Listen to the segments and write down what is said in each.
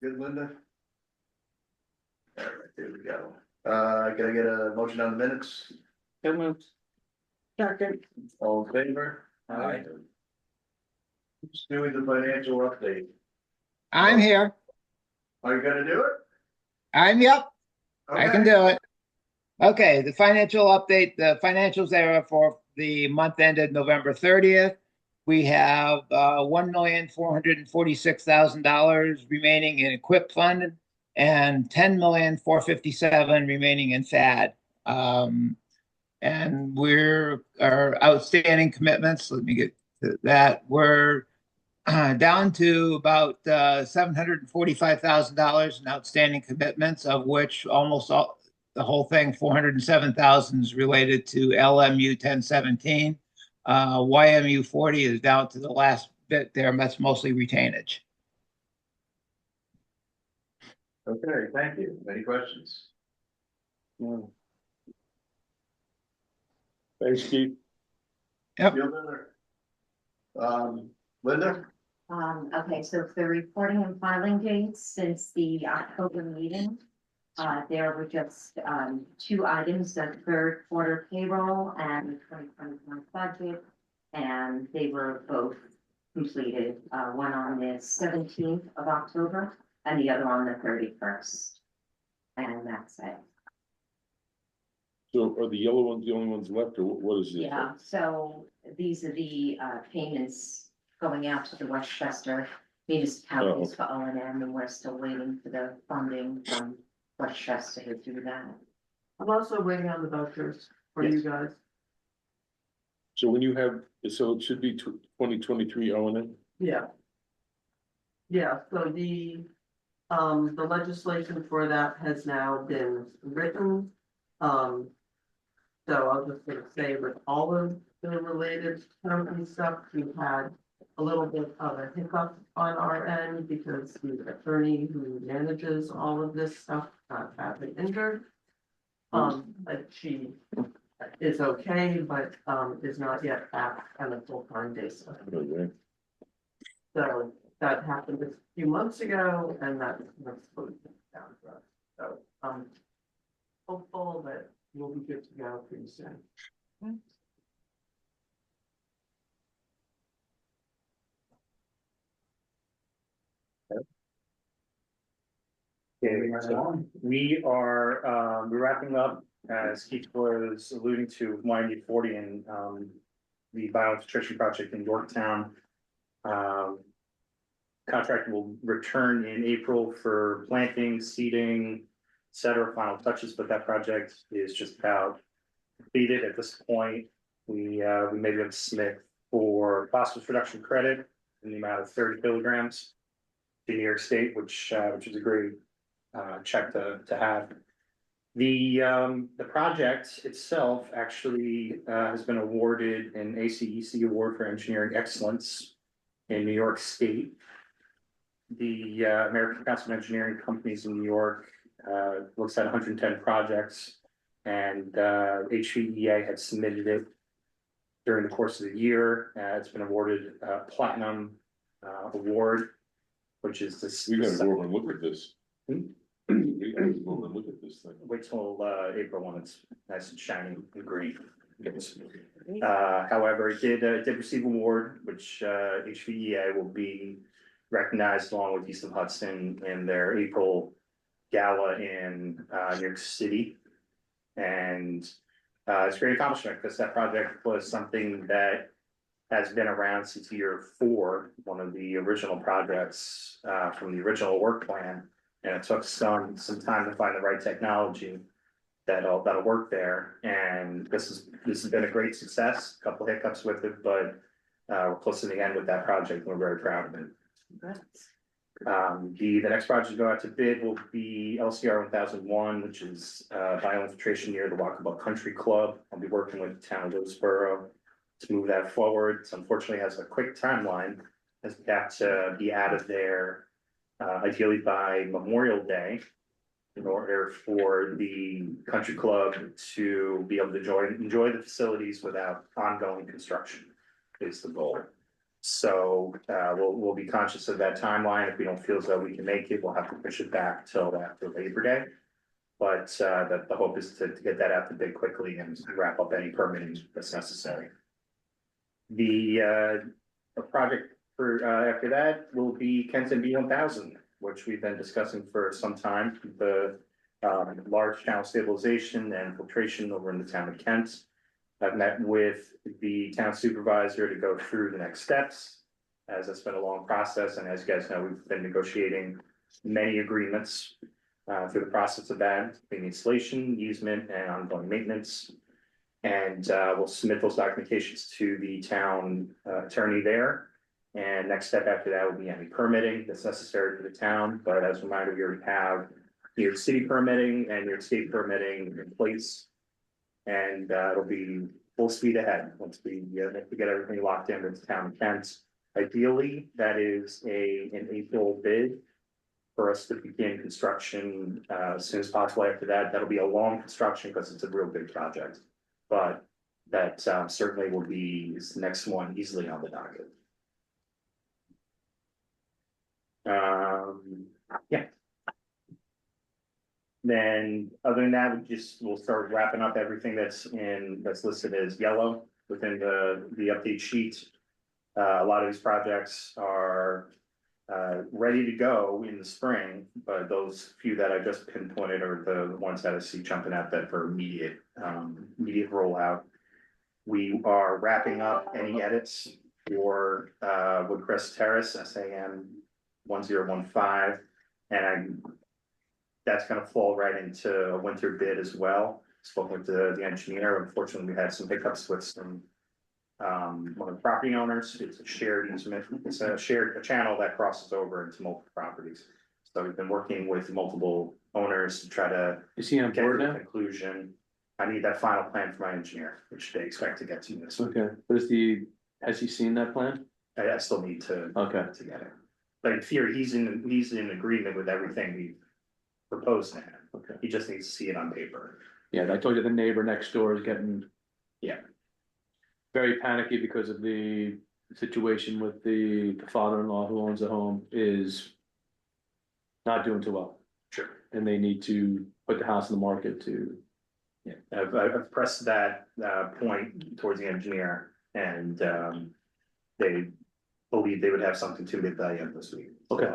Good, Linda? All right, there we go. Can I get a motion on the minutes? So moved. Second. All in favor? Aye. Who's doing the financial update? I'm here. Are you gonna do it? Yep, I can Okay. do it. Okay, the financial update, the financials there for the month ended November 30th. We have $1,446,000 remaining in equip fund and $10,457,000 remaining in FAD. And our outstanding commitments, let me get to that, we're down to about $745,000 in outstanding commitments, of which almost all, the whole thing, 407,000 is related to LMU 1017. YMU 40 is down to the last bit there, and that's mostly retainage. Okay, thank you. Any questions? Thanks, Keith. Yep. Feel better. Linda? Okay, so for the reporting and filing dates since the October meeting, there were just, two items, the third quarter payroll and the 2021 budget. And they were both completed, one on the 17th of October and the other on the 31st. And that's it. So are the yellow ones the only ones left, or what is this? Yeah, so these are the payments going out to the Westchester municipalities for O&M, and we're still waiting for the funding from Westchester to do that. I'm also waiting on the vouchers for you guys. So when you have, so it should be 2023 O&M? Yeah. Yeah, so the legislation for that has now been written. So I'll just sort of say with all of the related company stuff, we've had a little bit of a hiccup on our end because the attorney who manages all of this stuff got badly injured. But she is okay, but is not yet back on a full-time basis. Okay. So that happened a few months ago, and that's supposed to be down for us. So I'm hopeful that we'll be good to go pretty soon. We are we're wrapping up, as Keith was alluding to, YMU 40 and the bionutrition project in Yorktown. Contract will return in April for planting, seeding, etc. Final touches, but that project is just about completed at this point. We may be able to submit for phosphorus reduction credit in the amount of 30 kilograms to New York State, which is a great check to have. The project itself actually has been awarded an ACEC award for engineering excellence in New York State. The American Council of Engineering Companies in New York looks at 110 projects, and HVEA had submitted it during the course of the year. It's been awarded a platinum award, which is this. We gotta go over and look at this. We gotta go over and look at this thing. Wait till April when it's nice and shiny and green. However, it did receive an award, which HVEA will be recognized along with East of Hudson in their April gala in New York City. And it's a great accomplishment because that project was something that has been around since year 4, one of the original projects from the original work plan. And it took some time to find the right technology that'll work there. And this has been a great success. A couple hiccups with it, but we're close to the end with that project. We're very proud of it. The next project to go out to bid will be LCR 1001, which is bioinfiltration near the Walkabout Country Club. I'll be working with the town of Lewisboro to move that forward. It unfortunately has a quick timeline, as we have to be out of there ideally by Memorial Day, in order for the country club to be able to enjoy the facilities without ongoing construction is the goal. So, we'll be conscious of that timeline. If we don't feel as though we can make it, we'll have to push it back till after Labor Day. But, the hope is to get that out to bid quickly and wrap up any permitting that's necessary. The project for, after that will be Kenton B1000, which we've been discussing for some time. The large channel stabilization and filtration over in the town of Kent. I've met with the town supervisor to go through the next steps, as it's been a long process, and as you guys know, we've been negotiating many agreements through the process of that, the installation, easement, and ongoing maintenance. And we'll submit those documentations to the town attorney there. And next step after that will be any permitting that's necessary for the town, but as a reminder, we already have New York City permitting and New York State permitting in place. And it'll be full speed ahead once we get everything locked in with the town of Kent. Ideally, that is an April bid for us to begin construction as soon as possible. After that, that'll be a long construction because it's a real big project. But that certainly will be the next one easily on the docket. Yeah. Then, other than that, we'll start wrapping up everything that's listed as yellow within the update sheet. A lot of these projects are ready to go in the spring, but those few that I just pinpointed are the ones that I see jumping out that for immediate rollout. We are wrapping up any edits for Woodcrest Terrace, SAM 1015, and that's gonna fall right into a winter bid as well. Spoken with the engineer. Unfortunately, we had some hiccups with some one of the property owners. It's a shared easement. It's a channel that crosses over into multiple properties. So we've been working with multiple owners to try to Is he on get to board the now? conclusion. I need that final plan from my engineer, which they expect to get to this week. Okay, but has he seen that plan? I still need to get it. But in theory, he's in agreement with everything we proposed to him. Okay. He just needs to see it on paper. Yeah, I told you the neighbor next door is getting. Yeah. Very panicky because of the situation with the father-in-law who owns the home is. Not doing too well, Sure. and they need to put the house in the market to. Yeah, I've pressed that point towards the engineer and they believe they would have something to me by the end of this week. So Okay.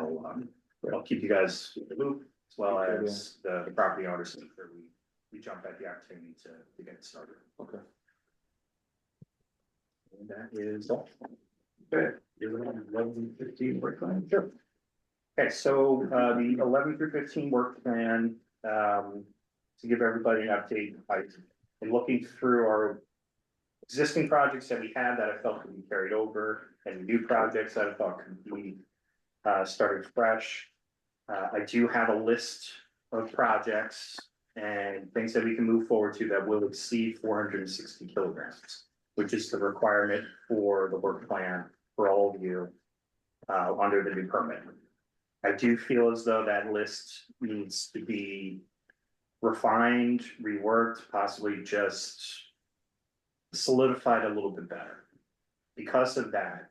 I'll keep you guys in the loop as well as the property owners, so that we jump at the opportunity to get it started. Okay. And that is all. Okay, you're the 11-15 work plan. Sure. Okay, so the 11 through 15 work plan, to give everybody an update, I've been looking through our existing projects that we have that I felt could be carried over, and new projects that I thought could be started fresh. I do have a list of projects and things that we can move forward to that will exceed 460 kilograms, which is the requirement for the work plan for all of you under the new permit. I do feel as though that list needs to be refined, reworked, possibly just solidified a little bit better. Because of that,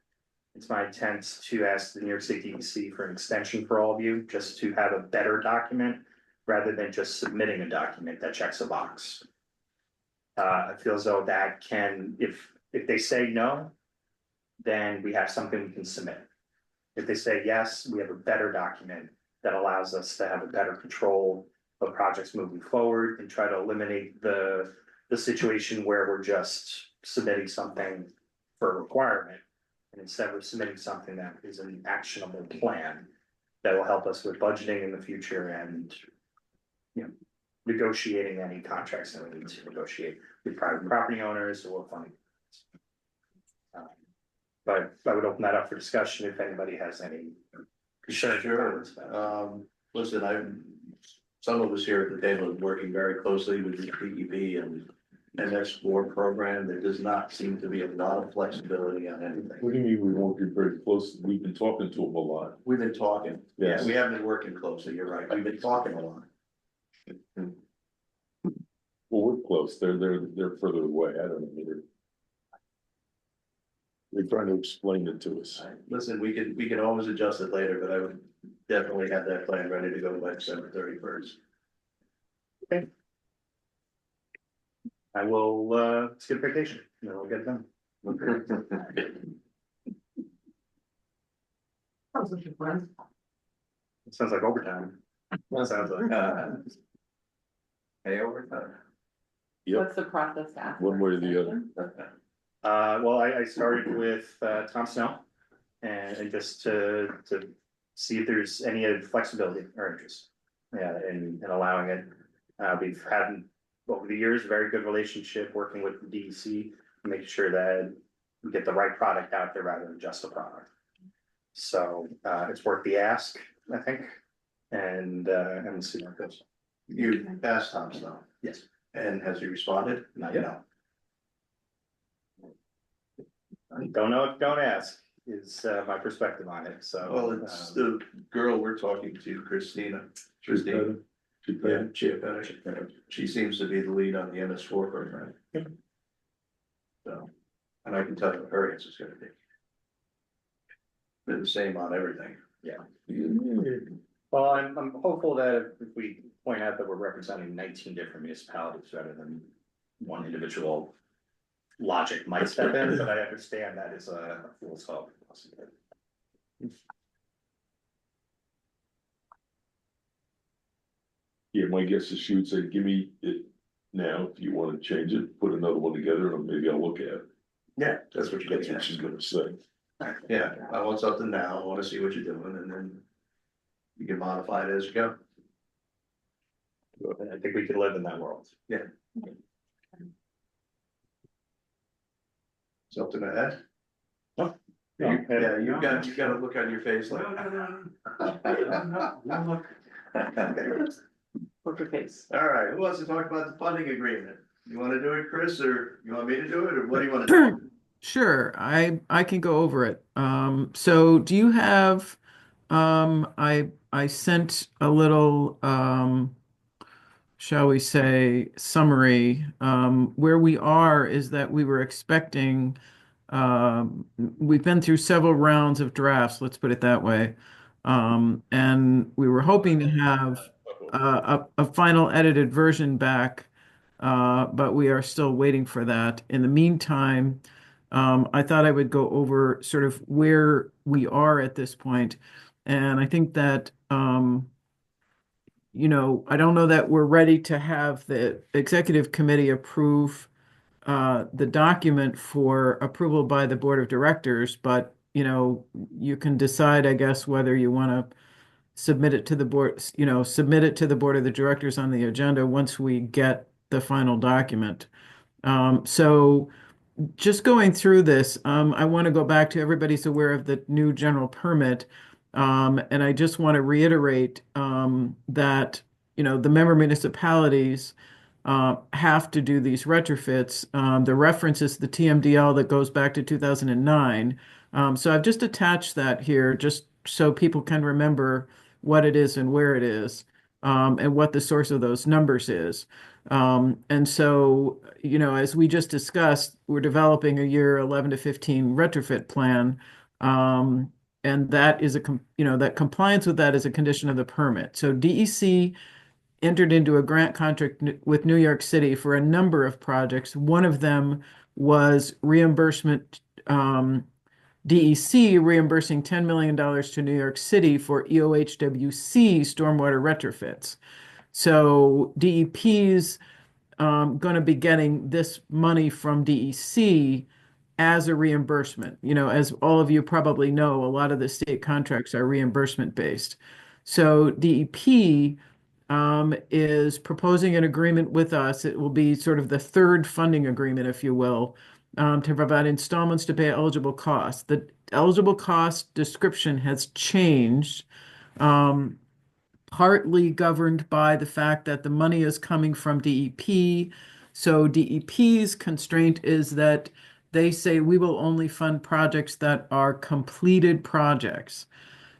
it's my intent to ask the New York State DEC for an extension for all of you, just to have a better document rather than just submitting a document that checks a box. I feel as though that can, if they say no, then we have something we can submit. If they say yes, we have a better document that allows us to have a better control of projects moving forward and try to eliminate the situation where we're just submitting something for a requirement. And instead we're submitting something that is an actionable plan that will help us with budgeting in the future and, you know, negotiating any contracts that we need to negotiate with private property owners or funding. But I would open that up for discussion if anybody has any concerns. Sure. Listen, some of us here at the table is working very closely with the DEP and NS4 program. There does not seem to be a lot of flexibility on anything. What do you mean we won't be very close? We've been talking to them a lot. We've been talking. Yes. Yeah, we haven't been working closely. You're right. We've been talking a lot. Well, we're close. They're further away. I don't know. They're trying to explain it to us. Listen, we can always adjust it later, but I would definitely have that plan ready to go by December 31st. I will, skip vacation, and then we'll get it done. Sounds like a plan. It sounds like overtime. Sounds like. Hey, overtime. Yep. What's the process to ask? One for way or the extension? Well, I started with, Tom Snow. And just to see if there's any flexibility or interest. Yeah, in allowing it. We've had, over the years, very good relationship working with the DEC, making sure that we get the right product out there rather than just a product. So, it's worth the ask, I think, and we'll see how it goes. You asked Tom Snow, Yes. and has he responded? Not yet. Don't know if don't ask is my perspective on it, so. Well, it's the girl we're talking to, Christina. Yeah, she seems to be the lead on the MS4 program. So, and I can tell you what her answer's gonna be. They're the same on everything. Well, I'm hopeful that if we point out that we're representing 19 different municipalities rather than one individual. Logic might step in, but I understand that is a fool's hope. Yeah, my guess is she would say, give me it now, if you wanna change it, put another one together, and maybe I'll look at it. Yeah, that's what you're That's getting what at. she's gonna say. Yeah, I want something now, I wanna see what you're doing, and then you can modify it as you go. I think we could live in that world. Something to add? No. Yeah, you've got a look on your face like. Poker face. All right, who wants to talk about the funding agreement? You wanna do it, Chris, or you want me to do it, or what do you wanna do? Sure, I can go over it. So do you have, I sent a little, shall we say, summary. Where we are is that we were expecting, we've been through several rounds of drafts, let's put it that way. And we were hoping to have a final edited version back, but we are still waiting for that. In the meantime, I thought I would go over sort of where we are at this point. And I think that, I don't know that we're ready to have the executive committee approve the document for approval by the board of directors, but, you can decide, I guess, whether you want to submit it to the board, submit it to the board of the directors on the agenda once we get the final document. So just going through this, I want to go back to everybody's aware of the new general permit. And I just want to reiterate that, the member municipalities have to do these retrofits. The reference is the TMDL that goes back to 2009. So I've just attached that here just so people can remember what it is and where it is, and what the source of those numbers is. And so, as we just discussed, we're developing a year 11 to 15 retrofit plan. And that is that compliance with that is a condition of the permit. So DEC entered into a grant contract with New York City for a number of projects. One of them was reimbursement, DEC reimbursing $10 million to New York City for EOHWC stormwater retrofits. So DEP's going to be getting this money from DEC as a reimbursement. As all of you probably know, a lot of the state contracts are reimbursement based. So DEP is proposing an agreement with us. It will be sort of the third funding agreement, if you will, to provide installments to pay eligible costs. The eligible cost description has changed, partly governed by the fact that the money is coming from DEP. So DEP's constraint is that they say we will only fund projects that are completed projects.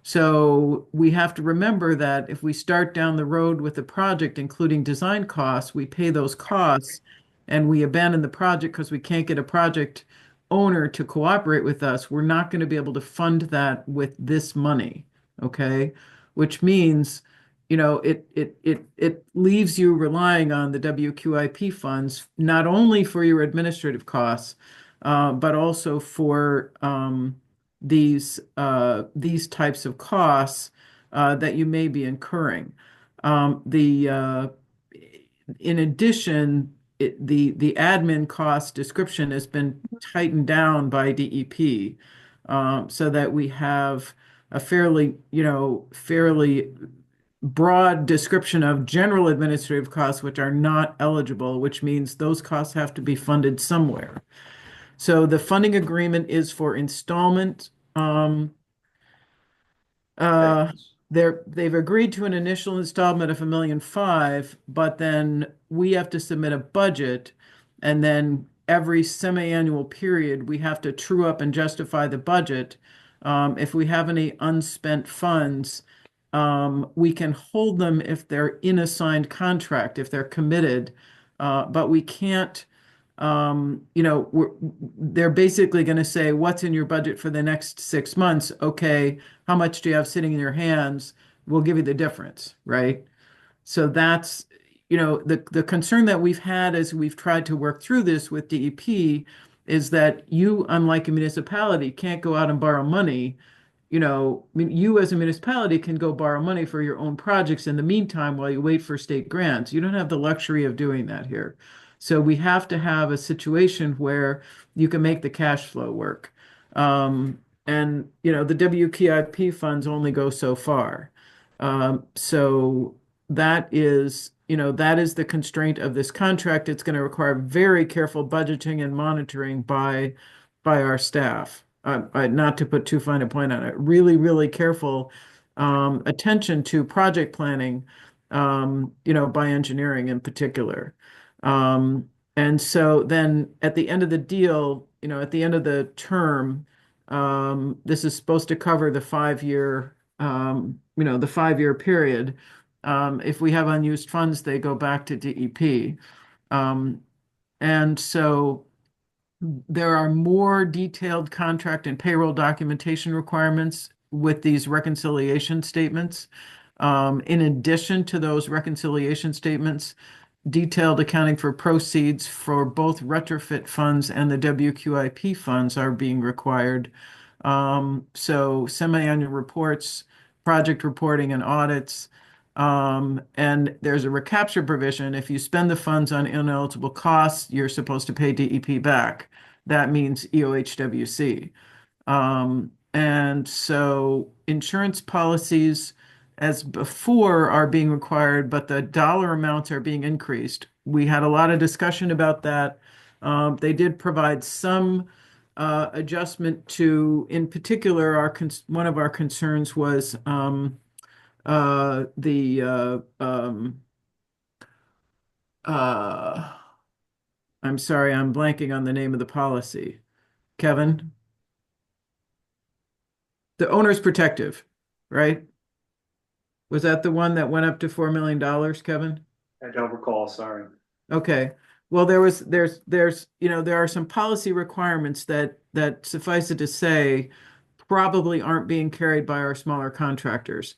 So we have to remember that if we start down the road with the project, including design costs, we pay those costs and we abandon the project because we can't get a project owner to cooperate with us, we're not going to be able to fund that with this money, okay? Which means, it leaves you relying on the WQIP funds, not only for your administrative costs, but also for these types of costs that you may be incurring. In addition, the admin cost description has been tightened down by DEP, so that we have a fairly broad description of general administrative costs which are not eligible, which means those costs have to be funded somewhere. So the funding agreement is for installment. Uh, they've agreed to an initial installment of $1.5 million, but then we have to submit a budget, and then every semi-annual period, we have to true up and justify the budget. If we have any unspent funds, we can hold them if they're in a signed contract, if they're committed, but we can't. They're basically going to say, what's in your budget for the next 6 months? Okay, how much do you have sitting in your hands? We'll give you the difference, right? So that's, the concern that we've had as we've tried to work through this with DEP is that you, unlike a municipality, can't go out and borrow money. You as a municipality can go borrow money for your own projects in the meantime while you wait for state grants. You don't have the luxury of doing that here. So we have to have a situation where you can make the cash flow work. The WQIP funds only go so far. So that is the constraint of this contract. It's going to require very careful budgeting and monitoring by our staff. Not to put too fine a point on it, really, really careful attention to project planning, by engineering in particular. And so then at the end of the deal, at the end of the term, this is supposed to cover the 5-year, the 5-year period. If we have unused funds, they go back to DEP. And so there are more detailed contract and payroll documentation requirements with these reconciliation statements. In addition to those reconciliation statements, detailed accounting for proceeds for both retrofit funds and the WQIP funds are being required. So semi-annual reports, project reporting and audits. And there's a recapture provision. If you spend the funds on ineligible costs, you're supposed to pay DEP back. That means EOHWC. And so insurance policies as before are being required, but the dollar amounts are being increased. We had a lot of discussion about that. They did provide some adjustment to, in particular, one of our concerns was I'm sorry, I'm blanking on the name of the policy. Kevin? The owner's protective, right? Was that the one that went up to $4 million, Kevin? I don't recall, sorry. Okay. Well, there are some policy requirements that suffice it to say probably aren't being carried by our smaller contractors.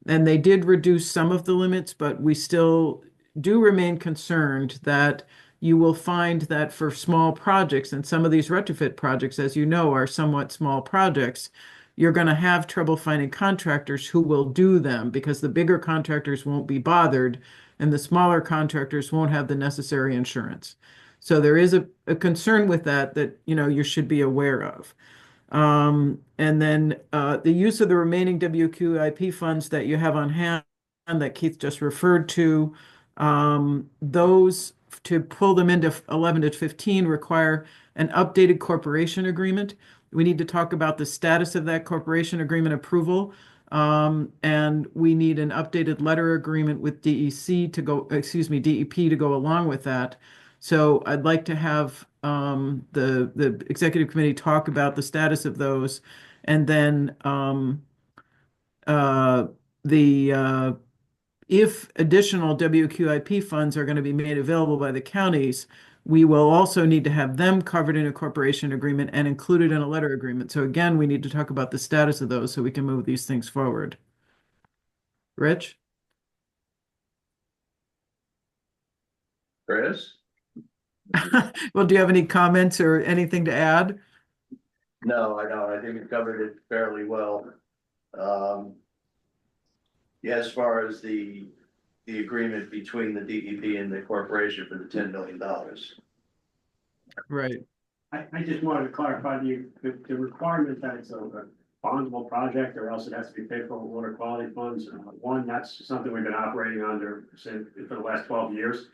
And they did reduce some of the limits, but we still do remain concerned that you will find that for small projects, and some of these retrofit projects, as you know, are somewhat small projects, you're going to have trouble finding contractors who will do them because the bigger contractors won't be bothered and the smaller contractors won't have the necessary insurance. So there is a concern with that you should be aware of. And then the use of the remaining WQIP funds that you have on hand that Keith just referred to, those to pull them into 11 to 15 require an updated corporation agreement. We need to talk about the status of that corporation agreement approval. And we need an updated letter agreement with DEP to go along with that. So I'd like to have the executive committee talk about the status of those, and then if additional WQIP funds are going to be made available by the counties, we will also need to have them covered in a corporation agreement and included in a letter agreement. So again, we need to talk about the status of those so we can move these things forward. Rich? Chris? Well, do you have any comments or anything to add? No, I don't. I think we've covered it fairly well. Yeah, as far as the agreement between the DEP and the corporation for the $10 million. Right. I just wanted to clarify the requirement that it's a bondable project or else it has to be paid for with water quality funds. One, that's something we've been operating under for the last 12 years.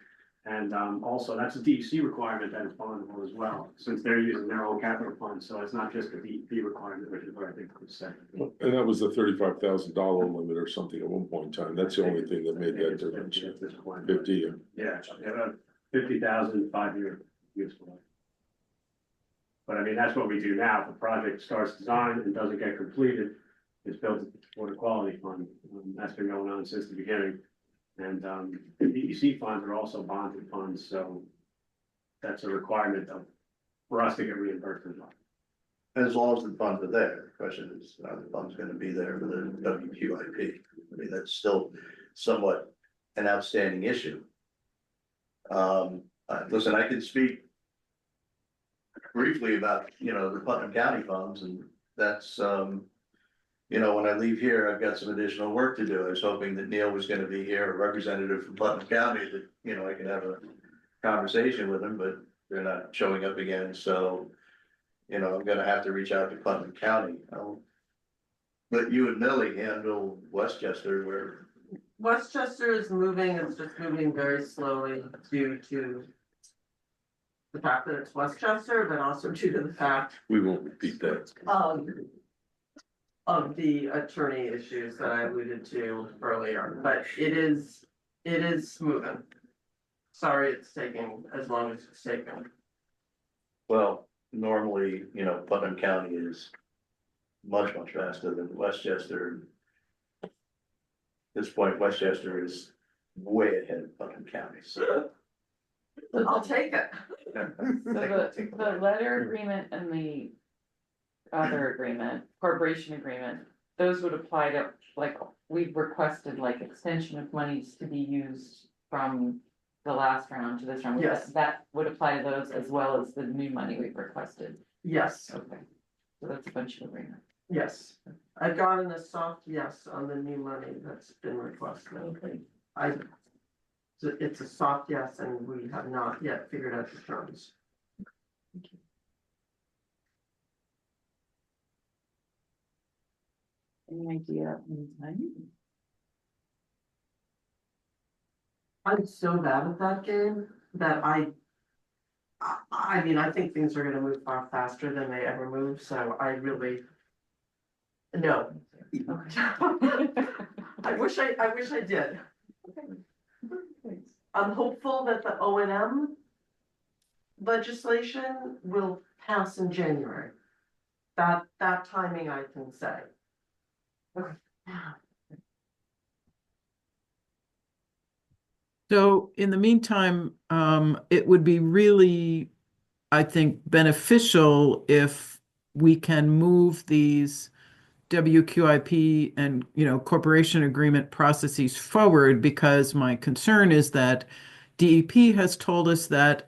And also that's a DEC requirement that is bondable as well, since they're using their own capital funds. So it's not just a DEP requirement, which is what I think was said. And that was the $35,000 limit or something at one point in time. That's the only thing that made that difference. At this point. 50, Yeah, about 50,000 5-year useful life. But I mean, that's what we do now. If the project starts design and doesn't get completed, it's built for the quality fund. That's been going on since the beginning. And the DEC funds are also bonded funds, so that's a requirement for us to get reimbursed as well. As long as the funds are there, the question is, are the funds gonna be there for the WQIP? I mean, that's still somewhat an outstanding issue. Listen, I can speak briefly about, the Putnam County funds, and that's, when I leave here, I've got some additional work to do. I was hoping that Neil was gonna be here, a representative from Putnam County, that, I could have a conversation with them, but they're not showing up again, so, I'm gonna have to reach out to Putnam County. I'll let you and Millie handle Westchester, where, Westchester is moving, it's just moving very slowly due to the fact that it's Westchester, but also due to the fact we won't repeat that. of the attorney issues that I alluded to earlier, but it is moving. Sorry, it's taking as long as it's taking. well, normally, Putnam County is much faster than Westchester. At this point, Westchester is way ahead of Putnam County, so. I'll take it. So the letter agreement and the other agreement, corporation agreement, those would apply to, like, we've requested like extension of monies to be used from the last round to this round. Yes. That would apply to those as well as the new money we've requested. Yes, Okay. So that's a bunch of agreement. yes. I've gotten a soft yes on the new money that's been requested. Okay. It's a soft yes, and we have not yet figured out the terms. Any idea in time? I'm so bad at that game that I mean, I think things are gonna move far faster than they ever move, so I really. No. Okay. I wish I did. Thanks. I'm hopeful that the O and M legislation will pass in January. That timing I can say. So in the meantime, it would be really, I think, beneficial if we can move these WQIP and, corporation agreement processes forward, because my concern is that DEP has told us that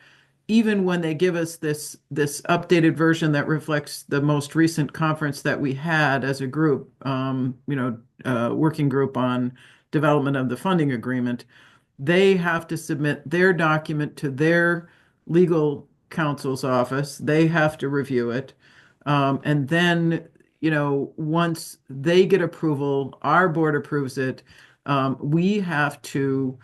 even when they give us this updated version that reflects the most recent conference that we had as a group, working group on development of the funding agreement, they have to submit their document to their legal counsel's office. They have to review it. And then, once they get approval, our board approves it. We have to,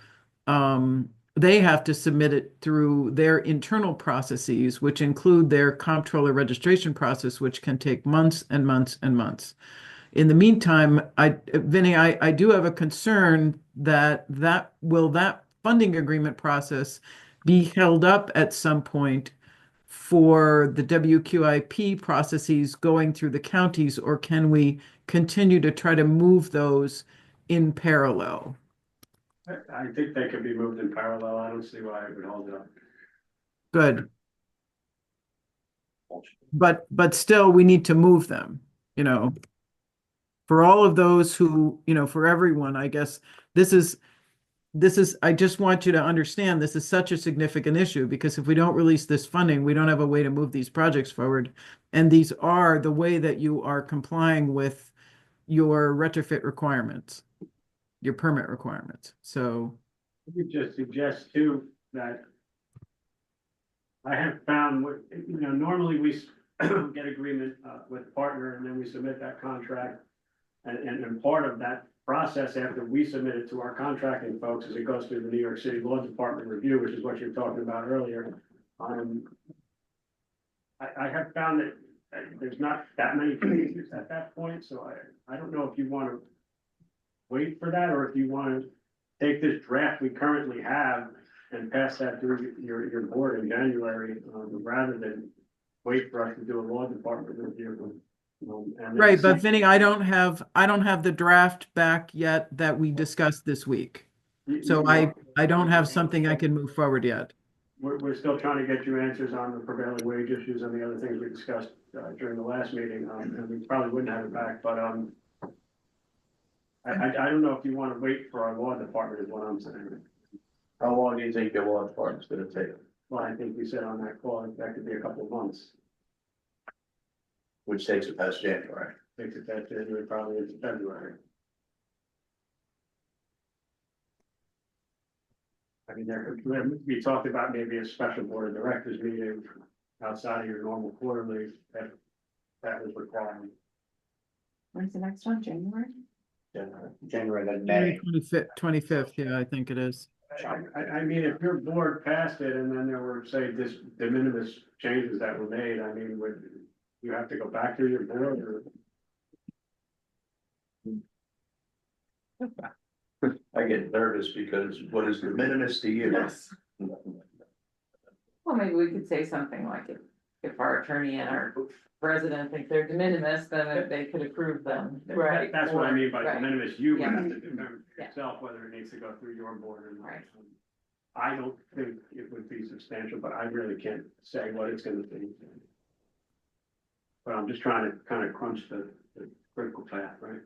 they have to submit it through their internal processes, which include their comptroller registration process, which can take months and months and months. In the meantime, Vinny, I do have a concern that funding agreement process be held up at some point for the WQIP processes going through the counties, or can we continue to try to move those in parallel? I think they could be moved in parallel. I don't see why it would hold it up. good. But still, we need to move them, you know. For all of those who, you know, for everyone, I guess, this is, I just want you to understand, this is such a significant issue, because if we don't release this funding, we don't have a way to move these projects forward. And these are the way that you are complying with your retrofit requirements, your permit requirements. So, I could just suggest too, that I have found, normally we get agreement with partner and then we submit that contract. And part of that process after we submit it to our contracting folks is it goes through the New York City Law Department review, which is what you're talking about earlier. I have found that there's not that many cases at that point, so I don't know if you want to wait for that or if you want to take this draft we currently have and pass that through your board in January, rather than wait for us to do a law department review. And right, but then Vinny, I don't have the draft back yet that we discussed this week. So I don't have something I can move forward yet. We're still trying to get you answers on the prevailing wage issues and the other things we discussed during the last meeting, and we probably wouldn't have it back, but I don't know if you want to wait for our law department is what I'm saying. How long do you think your law department's gonna take? Well, I think we said on that call, that could be a couple of months. Which takes it past January. Takes it that January, probably into February. I mean, we talked about maybe a special board of directors meeting outside of your normal quarterly, that was required. When's the next one, January? January, then May. 25th, yeah, I think it is. I mean, if your board passed it and then there were, say, this de minimis changes that were made, I mean, would you have to go back to your board or? I get nervous because what is the minimus to you? Yes. Well, maybe we could say something like if our attorney and our president think they're de minimis, then they could approve them. Right. That's what I mean by de Right. minimis, you would Yeah. have to determine Yeah. yourself whether it needs to go through your board or not. Right. I don't think it would be substantial, but I really can't say what it's gonna be. But I'm just trying to kind of crunch the critical path, right?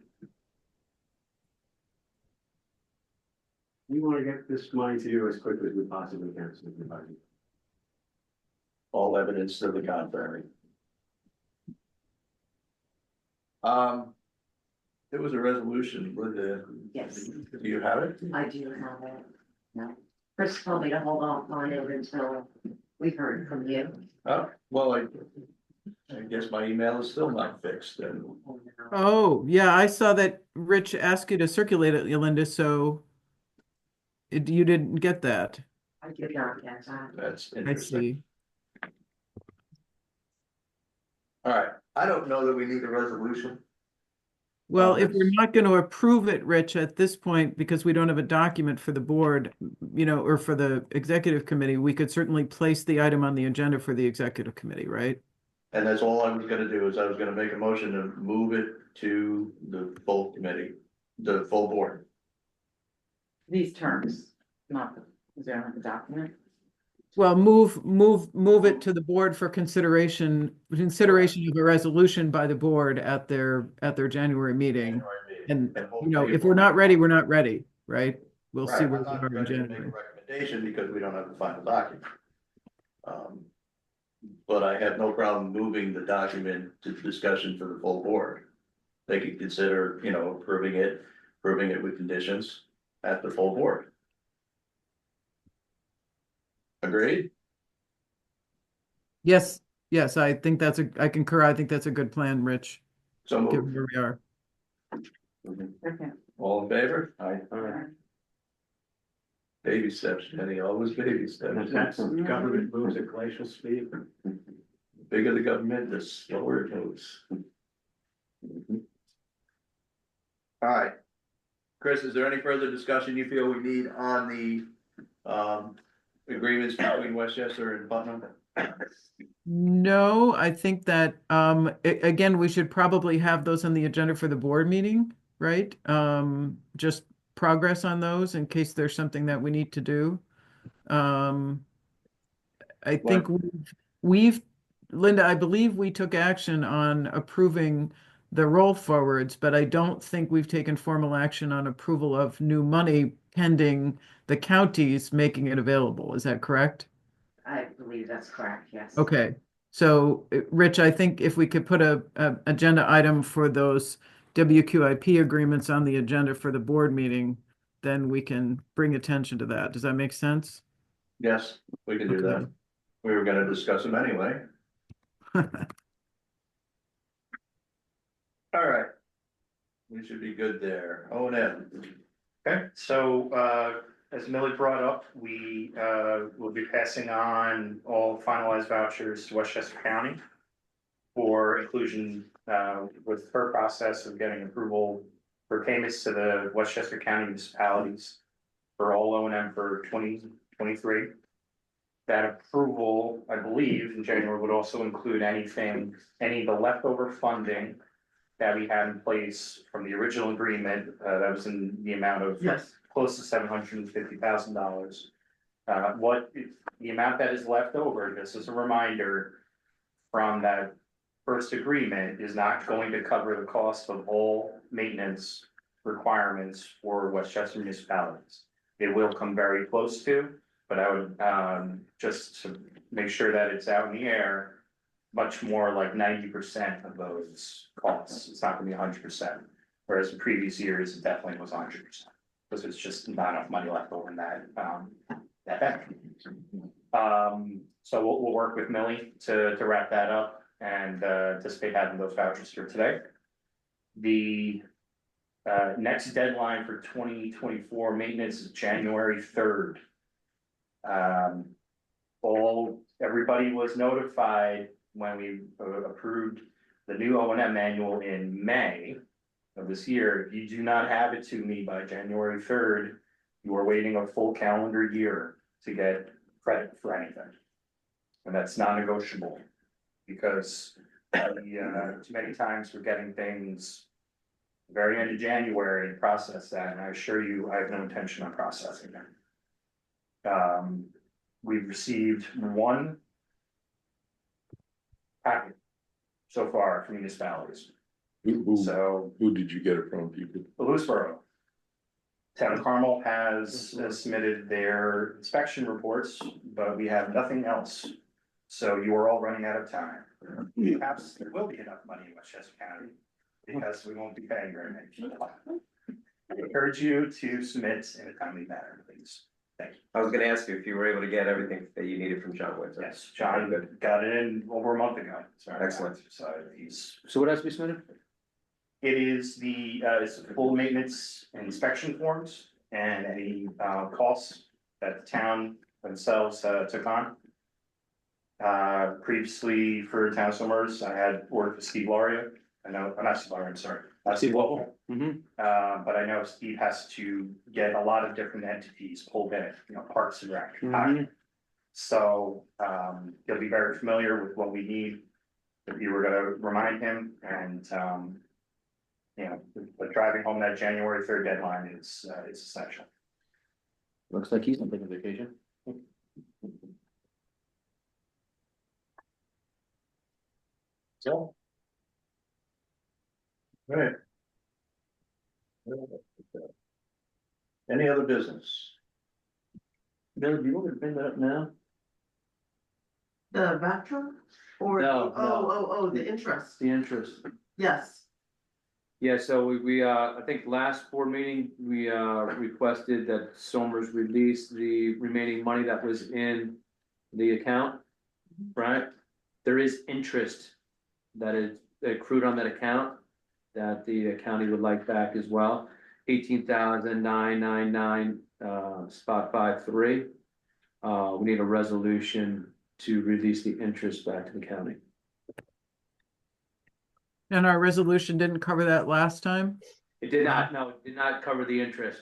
We want to get this money to you as quickly as we possibly can, so everybody. All evidence to the contrary. There was a resolution with the. Yes. Do you have it? I do have it. No. Chris told me to hold off on it until we heard from you. Oh, well, I guess my email is still not fixed and. Oh, yeah, I saw that Rich asked you to circulate it, Yolanda, so you didn't get that. I did not get that. That's I interesting. see. All right, I don't know that we need a resolution. Well, if we're not going to approve it, Rich, at this point, because we don't have a document for the board, you know, or for the executive committee, we could certainly place the item on the agenda for the executive committee, right? And that's all I was gonna do, is I was gonna make a motion to move it to the full committee, the full board. These terms, not the, is there like a document? Well, move it to the board for consideration of a resolution by the board at their January meeting. And, you know, if we're not ready, we're not ready, right? We'll see Right, where I'm we not are in ready to make January. a recommendation because we don't have the final document. But I have no problem moving the document to discussion for the full board. They could consider, you know, approving it with conditions at the full board. Agreed? Yes, I think I concur. I think that's a good plan, Rich, So given moved. where we are. Okay. All in favor? Aye. Baby steps, Jenny, always baby steps. That's government moves at glacial speed. Bigger the government, the slower it moves. All right. Chris, is there any further discussion you feel we need on the agreements between Westchester and Putnam? No, I think that, again, we should probably have those on the agenda for the board meeting, right? Just progress on those in case there's something that we need to do. I think we've, Linda, I believe we took action on approving the roll forwards, but I don't think we've taken formal action on approval of new money pending the counties making it available. Is that correct? I believe that's correct, yes. Okay, so Rich, I think if we could put a agenda item for those WQIP agreements on the agenda for the board meeting, then we can bring attention to that. Does that make sense? Yes, we can do that. Okay. We were gonna discuss them anyway. All right. We should be good there. O and M. Okay, so, as Millie brought up, we, will be passing on all finalized vouchers to Westchester County for inclusion, with her process of getting approval for payments to the Westchester County municipalities for all O and M for 2023. That approval, I believe, in January would also include any of the leftover funding that we had in place from the original agreement, that was in the amount of Yes, close to $750,000. The amount that is left over, just as a reminder, from that first agreement is not going to cover the cost of all maintenance requirements for Westchester municipalities. It will come very close to, but I would, just to make sure that it's out in the air, much more like 90% of those costs. It's not gonna be 100%. Whereas in previous years, it definitely was 100%. Because there's just not enough money left over in that bank. So we'll work with Millie to wrap that up and anticipate having those vouchers here today. The next deadline for 2024 maintenance is January 3rd. Everybody was notified when we approved the new O and M manual in May of this year. If you do not have it to me by January 3rd, you are waiting a full calendar year to get credit for anything. And that's non-negotiable because too many times we're getting things very end of January and process that, and I assure you, I have no intention of processing them. We've received one packet so far from municipalities. So Who did you get it from, people? Lewisboro. Town of Carmel has submitted their inspection reports, but we have nothing else. So you are all running out of time. Perhaps there will be enough money in Westchester County because we won't be paying very many people. I encourage you to submit in a timely manner, please. Thank you. I was gonna ask you if you were able to get everything that you needed from John Woods. Yes, John got it in over a month ago. Excellent. So he's, So what has to be submitted? it is it's full maintenance and inspection forms and any costs that the town themselves took on. Previously for Town of Summers, I had worked with Steve Laria. I know, I'm not Steve Laria, I'm sorry. Steve Lovell. Mm-hmm. But I know Steve has to get a lot of different entities pulled in, Parks and Rec. Mhm. So, he'll be very familiar with what we need. If you were gonna remind him and, but driving home that January 3rd deadline is essential. Looks like he's not taking vacation. So. Right. Any other business? Bill, do you want me to bring that up now? the voucher or, No, the interest, The interest. yes. Yeah, so we I think last board meeting, we requested that Somers release the remaining money that was in the account, right? There is interest that is accrued on that account that the county would like back as well. 18,999 spot 53. We need a resolution to release the interest back to the county. And our resolution didn't cover that last time? It did not, no, it did not cover the interest.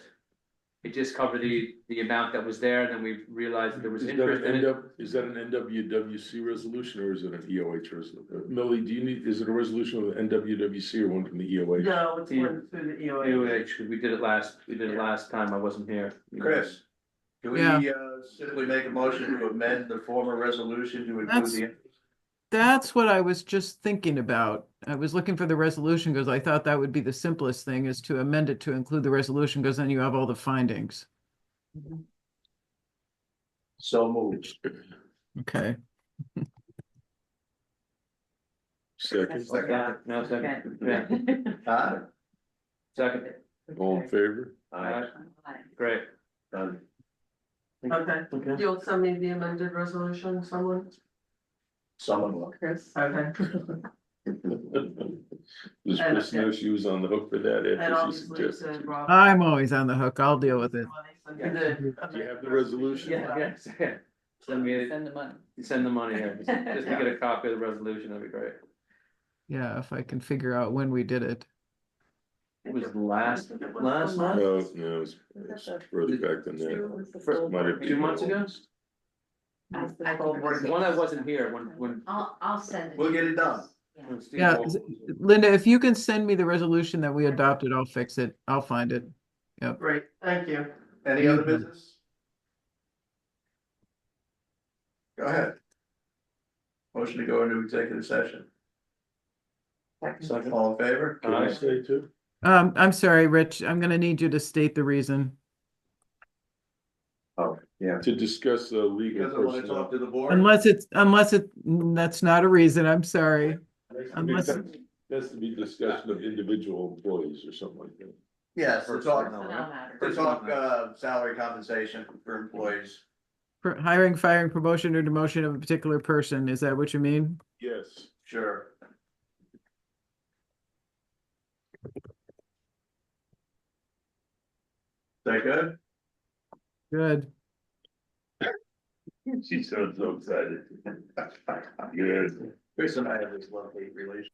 It just covered the amount that was there, then we realized that there was Is that interest in it. is that an NWWC resolution or is it an EOH resolution? Millie, is it a resolution of the NWWC or one from the EOH? No, it's one through the EOH. EOH, 'cause we did it last time I wasn't here. Chris, Do we, Yeah. simply make a motion to amend the former resolution to include That's- the? That's what I was just thinking about. I was looking for the resolution because I thought that would be the simplest thing is to amend it to include the resolution because then you have all the findings. So moved. Okay. Second, Yeah, no, second, yeah, Huh? second, all in favor? alright, great. Done. Okay, you'll send me the amended resolution, someone, Someone will. Chris, okay, Does Chris know she was on the hook for that and after she obviously suggested? to Rob. I'm always on the hook. I'll deal with it. You did. Do you have the resolution? Yeah, yeah, send me, Send the money. send the money here, just to get a copy of the resolution, that'd be great. Yeah, if I can figure out when we did it. It was last month? No, it's further back than that. Might have been 2 months ago? August. One I wasn't here, when. I'll send it. We'll get it done. when Steve Yeah, Ball- Linda, if you can send me the resolution that we adopted, I'll fix it. I'll find it. Great, thank you. Any other business? Go ahead. Motion to go into executive session. Second. All in favor? Can I say too? I'm sorry, Rich. I'm gonna need you to state the reason. Oh, yeah. To discuss legal Because I want to personnel. talk to the board. That's not a reason. I'm sorry. Unless, That's to be discussion of individual employees or something like that. Yes, to talk, Personnel matters. to talk, salary compensation for employees. for hiring, firing, promotion, or demotion of a particular person. Is that what you mean? Yes. Sure. Is that good? Good. She sounds so excited. Good. Chris and I have this love-hate relationship.